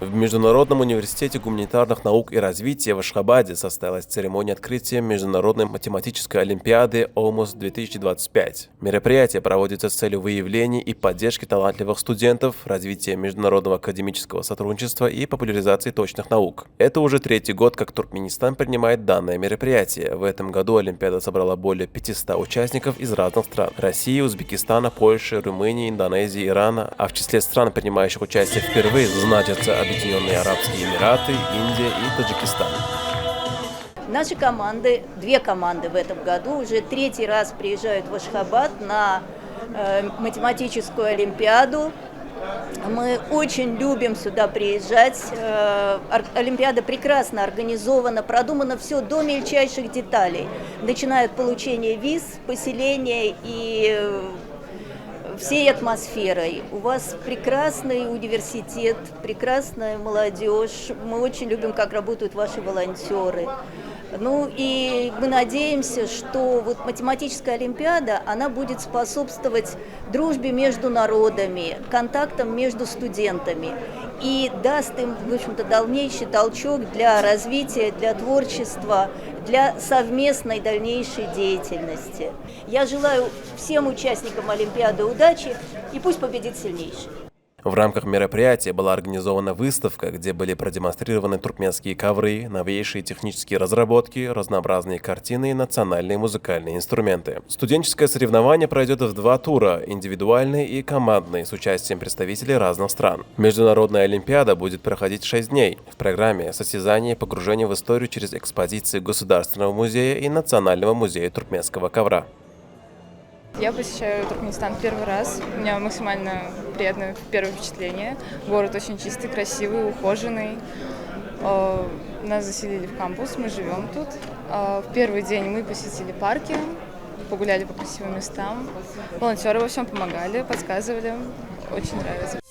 В Международном университете гуманитарных наук и развития в Ашхабаде состоялась церемония открытия Международной математической олимпиады ОМОС-2025. Мероприятие проводится с целью выявления и поддержки талантливых студентов, развития международного академического сотрудничества и популяризации точных наук. Это уже третий год, как Туркменистан принимает данное мероприятие. В этом году олимпиада собрала более 500 участников из разных стран – России, Узбекистана, Польши, Румынии, Индонезии, Ирана. А в числе стран, принимающих участие впервые, значатся Объединенные Арабские Эмираты, Индия и Таджикистан. Наши команды, две команды в этом году, уже третий раз приезжают в Ашхабад на математическую олимпиаду. Мы очень любим сюда приезжать. Олимпиада прекрасно организована, продумано все до мельчайших деталей, начиная от получения виз, поселения и всей атмосферой. У вас прекрасный университет, прекрасная молодежь. Мы очень любим, как работают ваши волонтеры. Ну и мы надеемся, что вот математическая олимпиада, она будет способствовать дружбе между народами, контактам между студентами и даст им, в общем-то, дальнейший толчок для развития, для творчества, для совместной дальнейшей деятельности. Я желаю всем участникам олимпиады удачи и пусть победит сильнейший. В рамках мероприятия была организована выставка, где были продемонстрированы туркменские ковры, новейшие технические разработки, разнообразные картины и национальные музыкальные инструменты. Студенческое соревнование пройдет в два тура – индивидуальный и командный, с участием представителей разных стран. Международная олимпиада будет проходить 6 дней. В программе состязания и погружение в историю через экспозиции Государственного музея и Национального музея туркменского ковра. Я посещаю Туркменистан первый раз. У меня максимально приятное первое впечатление. Город очень чистый, красивый, ухоженный. Нас заселили в кампус, мы живем тут. В первый день мы посетили парки, погуляли по красивым местам. Волонтеры во всем помогали, подсказывали. Очень нравится.